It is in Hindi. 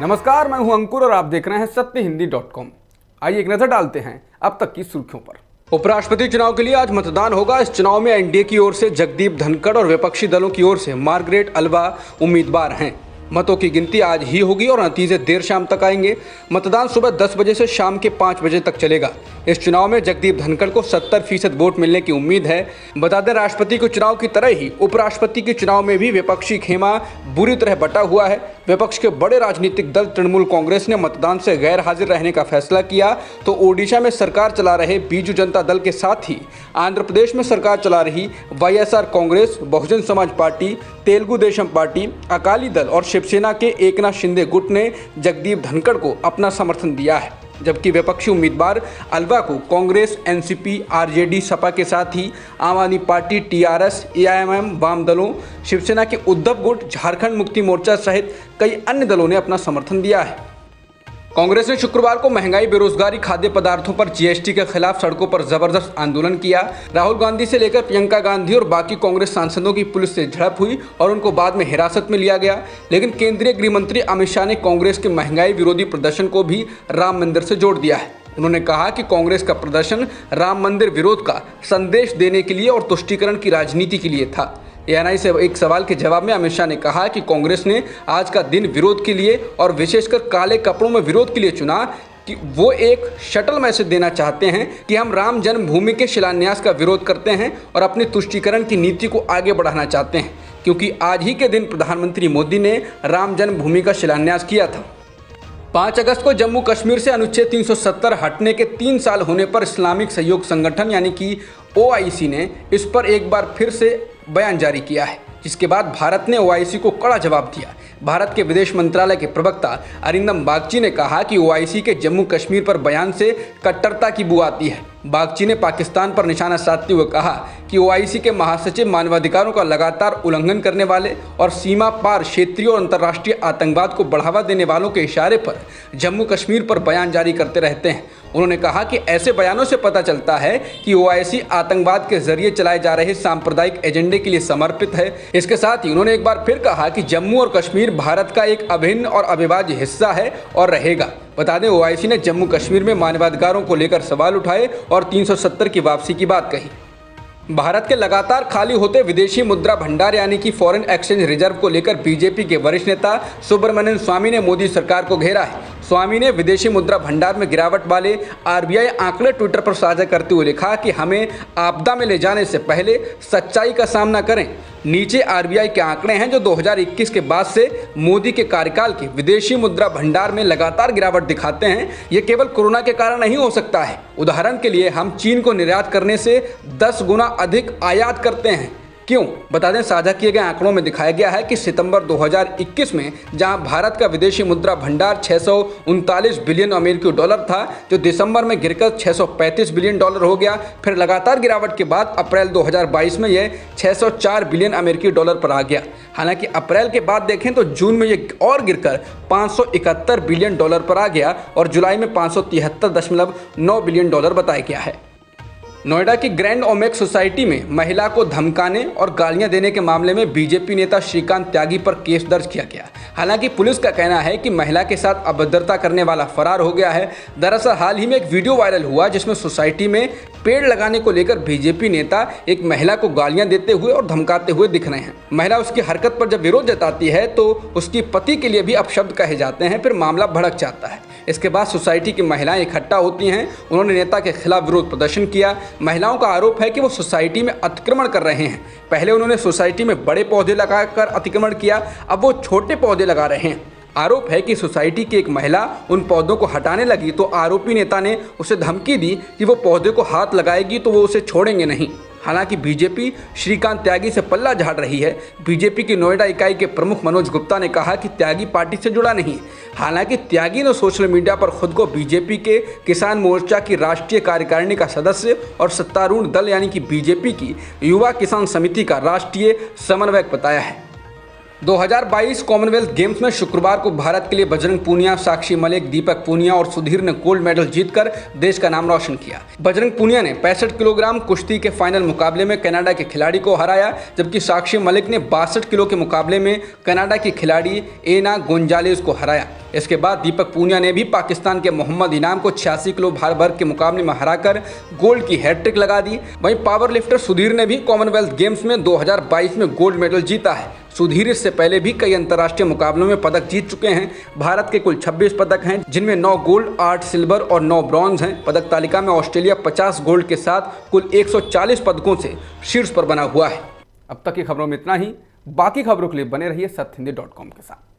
नमस्कार, मैं हूं अंकुर और आप देख रहे हैं सत्यहिंदी.com। आइए एक नजर डालते हैं अब तक की सुर्खियों पर। उपराष्ट्रपति चुनाव के लिए आज मतदान होगा। इस चुनाव में एनडीए की ओर से जगदीप धनखड़ और विपक्षी दलों की ओर से मार्गरेट अल्वा उम्मीदवार हैं। मतों की गिनती आज ही होगी और नतीजे देर शाम तक आएंगे। मतदान सुबह 10 बजे से शाम के 5 बजे तक चलेगा। इस चुनाव में जगदीप धनखड़ को 70% वोट मिलने की उम्मीद है। बता दें, राष्ट्रपति के चुनाव की तरह ही उपराष्ट्रपति के चुनाव में भी विपक्षी खेमा बुरी तरह बटा हुआ है। विपक्ष के बड़े राजनीतिक दल तृणमूल कांग्रेस ने मतदान से गैर हाजिर रहने का फैसला किया, तो ओडिशा में सरकार चला रहे बीजू जनता दल के साथ ही आंध्र प्रदेश में सरकार चला रही YSR Congress, Bahujan Samaj party, Telugu Desam party, Akali Dal और शिवसेना के एकनाथ शिंदे गुट ने जगदीप धनखड़ को अपना समर्थन दिया है। जबकि विपक्षी उम्मीदवार अल्वा को कांग्रेस, एनसीपी, आरजेडी, सपा के साथ ही आम आदमी पार्टी, टीआरएस, एआईएमएम, वाम दलों, शिवसेना के उद्धव गुट, झारखंड मुक्ति मोर्चा सहित कई अन्य दलों ने अपना समर्थन दिया है। कांग्रेस ने शुक्रवार को महंगाई, बेरोजगारी, खाद्य पदार्थों पर जीएसटी के खिलाफ सड़कों पर जबरदस्त आंदोलन किया। राहुल गांधी से लेकर प्रियंका गांधी और बाकी कांग्रेस सांसदों की पुलिस से झड़प हुई और उनको बाद में हिरासत में लिया गया। लेकिन केंद्रीय गृह मंत्री अमित शाह ने कांग्रेस के महंगाई विरोधी प्रदर्शन को भी राम मंदिर से जोड़ दिया है। उन्होंने कहा कि कांग्रेस का प्रदर्शन राम मंदिर विरोध का संदेश देने के लिए और तुष्टीकरण की राजनीति के लिए था। एएनआई से एक सवाल के जवाब में अमित शाह ने कहा कि कांग्रेस ने आज का दिन विरोध के लिए और विशेषकर काले कपड़ों में विरोध के लिए चुना कि वो एक शटल मैसेज देना चाहते हैं कि हम राम जन्मभूमि के शिलान्यास का विरोध करते हैं और अपनी तुष्टीकरण की नीति को आगे बढ़ाना चाहते हैं, क्योंकि आज ही के दिन प्रधानमंत्री मोदी ने राम जन्मभूमि का शिलान्यास किया था। 5 अगस्त को जम्मू कश्मीर से अनुच्छेद 370 हटने के 3 साल होने पर इस्लामिक सहयोग संगठन यानी कि ओआईसी ने इस पर एक बार फिर से बयान जारी किया है, जिसके बाद भारत ने ओआईसी को कड़ा जवाब दिया। भारत के विदेश मंत्रालय के प्रवक्ता अरिंदम बागची ने कहा कि ओआईसी के जम्मू कश्मीर पर बयान से कट्टरता की बू आती है। बागची ने पाकिस्तान पर निशाना साधते हुए कहा कि ओआईसी के महासचिव मानवाधिकारों का लगातार उल्लंघन करने वाले और सीमा पार क्षेत्रीय और अंतर्राष्ट्रीय आतंकवाद को बढ़ावा देने वालों के इशारे पर जम्मू कश्मीर पर बयान जारी करते रहते हैं। उन्होंने कहा कि ऐसे बयानों से पता चलता है कि ओआईसी आतंकवाद के जरिए चलाए जा रहे सांप्रदायिक एजेंडे के लिए समर्पित है। इसके साथ ही उन्होंने एक बार फिर कहा कि जम्मू और कश्मीर भारत का एक अभिन्न और अविभाज्य हिस्सा है और रहेगा। बता दें, ओआईसी ने जम्मू कश्मीर में मानवाधिकारों को लेकर सवाल उठाए और 370 की वापसी की बात कही। भारत के लगातार खाली होते विदेशी मुद्रा भंडार यानी कि फॉरेन एक्सचेंज रिजर्व को लेकर बीजेपी के वरिष्ठ नेता सुब्रमण्यम स्वामी ने मोदी सरकार को घेरा है। स्वामी ने विदेशी मुद्रा भंडार में गिरावट वाले आरबीआई आंकड़े ट्विटर पर साझा करते हुए लिखा कि हमें आपदा में ले जाने से पहले सच्चाई का सामना करें। नीचे आरबीआई के आंकड़े हैं जो 2021 के बाद से मोदी के कार्यकाल के विदेशी मुद्रा भंडार में लगातार गिरावट दिखाते हैं। ये केवल कोरोना के कारण नहीं हो सकता है। उदाहरण के लिए हम चीन को निर्यात करने से 10 गुना अधिक आयात करते हैं। क्यों? बता दें, साझा किए गए आंकड़ों में दिखाया गया है कि सितंबर 2021 में जहां भारत का विदेशी मुद्रा भंडार 639 बिलियन अमेरिकी डॉलर था, जो दिसंबर में गिरकर 635 बिलियन डॉलर हो गया। फिर लगातार गिरावट के बाद अप्रैल 2022 में यह 604 बिलियन अमेरिकी डॉलर पर आ गया। हालांकि अप्रैल के बाद देखें तो जून में यह और गिरकर 571 बिलियन डॉलर पर आ गया और जुलाई में 573.9 बिलियन डॉलर बताया गया है। नोएडा की ग्रैंड ओमेक सोसाइटी में महिला को धमकाने और गालियां देने के मामले में बीजेपी नेता श्रीकांत त्यागी पर केस दर्ज किया गया। हालांकि पुलिस का कहना है कि महिला के साथ अभद्रता करने वाला फरार हो गया है। दरअसल हाल ही में एक वीडियो वायरल हुआ जिसमें सोसाइटी में पेड़ लगाने को लेकर बीजेपी नेता एक महिला को गालियां देते हुए और धमकाते हुए दिख रहे हैं। महिला उसकी हरकत पर जब विरोध जताती है तो उसकी पति के लिए भी अपशब्द कहे जाते हैं। फिर मामला भड़क जाता है। इसके बाद सोसाइटी की महिलाएं इकट्ठा होती हैं। उन्होंने नेता के खिलाफ विरोध प्रदर्शन किया। महिलाओं का आरोप है कि वो सोसाइटी में अतिक्रमण कर रहे हैं। पहले उन्होंने सोसाइटी में बड़े पौधे लगाकर अतिक्रमण किया, अब वो छोटे पौधे लगा रहे हैं। आरोप है कि सोसाइटी की एक महिला उन पौधों को हटाने लगी तो आरोपी नेता ने उसे धमकी दी कि वो पौधे को हाथ लगाएगी तो वो उसे छोड़ेंगे नहीं। हालांकि बीजेपी श्रीकांत त्यागी से पल्ला झाड़ रही है। बीजेपी की नोएडा इकाई के प्रमुख मनोज गुप्ता ने कहा कि त्यागी पार्टी से जुड़ा नहीं। हालांकि त्यागी ने सोशल मीडिया पर खुद को बीजेपी के किसान मोर्चा की राष्ट्रीय कार्यकारिणी का सदस्य और सत्तारूढ़ दल यानी कि बीजेपी की युवा किसान समिति का राष्ट्रीय समन्वयक बताया है। 2022 कॉमनवेल्थ गेम्स में शुक्रवार को भारत के लिए बजरंग पूनिया, साक्षी मलिक, दीपक पूनिया और सुधीर ने गोल्ड मेडल जीतकर देश का नाम रोशन किया। बजरंग पूनिया ने 65 किलोग्राम कुश्ती के फाइनल मुकाबले में कनाडा के खिलाड़ी को हराया, जबकि साक्षी मलिक ने 62 किलो के मुकाबले में कनाडा की खिलाड़ी एना गोंजालेज को हराया। इसके बाद दीपक पूनिया ने भी पाकिस्तान के मोहम्मद इनाम को 86 किलो भार वर्ग के मुकाबले में हराकर गोल्ड की हैट्रिक लगा दी। वहीं पावर लिफ्टर सुधीर ने भी कॉमनवेल्थ गेम्स में 2022 में गोल्ड मेडल जीता है। सुधीर इससे पहले भी कई अंतर्राष्ट्रीय मुकाबलों में पदक जीत चुके हैं। भारत के कुल 26 पदक हैं, जिनमें 9 गोल्ड, 8 सिल्वर और 9 ब्रॉन्ज हैं। पदक तालिका में ऑस्ट्रेलिया 50 गोल्ड के साथ कुल 140 पदकों से शीर्ष पर बना हुआ है। अब तक की खबरों में इतना ही। बाकी खबरों के लिए बने रहिए सत्यहिंदी.com के साथ।